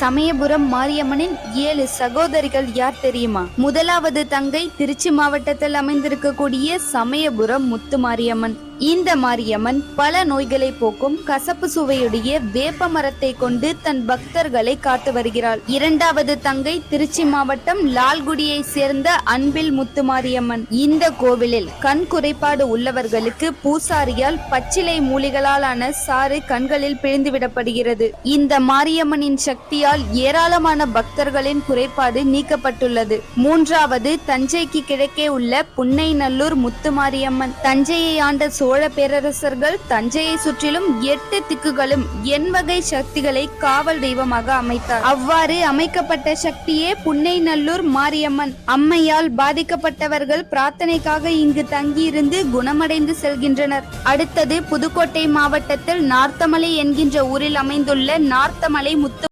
சமயபுரம் மாரியம்மனின் 7 சகோதரிகள் யார் தெரியுமா? முதலாவது தங்கை திருச்சி மாவட்டத்தில் அமைந்திருக்கக்கூடிய சமயபுரம் முத்து மாரியம்மன். இந்த மாரியம்மன் பல நோய்களை போக்கும் கசப்பு சுவையுடைய வேப்ப மரத்தை கொண்டு தன் பக்தர்களை காத்து வருகிறாள். இரண்டாவது தங்கை திருச்சி மாவட்டம் லால்குடியை சேர்ந்த அன்பில் முத்து மாரியம்மன். இந்த கோவிலில் கண் குறைபாடு உள்ளவர்களுக்கு பூசாரியால் பச்சிலை மூலிகளாலான சாறு கண்களில் பிழிந்துவிடப்படுகிறது. இந்த மாரியம்மனின் சக்தியால் ஏராளமான பக்தர்களின் குறைபாடு நீக்கப்பட்டுள்ளது. மூன்றாவது தஞ்சைக்கு கிழக்கே உள்ள புன்னைநல்லூர் முத்து மாரியம்மன். தஞ்சையை ஆண்ட சோழ பேரரசர்கள் தஞ்சையை சுற்றிலும் 8 திக்குகளும் எண்வகை சக்திகளை காவல் தெய்வமாக அமைத்தார். அவ்வாறு அமைக்கப்பட்ட சக்தியே புன்னைநல்லூர் மாரியம்மன். அம்மையால் பாதிக்கப்பட்டவர்கள் பிரார்த்தனைக்காக இங்கு தங்கியிருந்து குணமடைந்து செல்கின்றனர். அடுத்தது புதுக்கோட்டை மாவட்டத்தில் நார்த்தமலை என்கின்ற ஊரில் அமைந்துள்ள நார்த்தமலை முத்து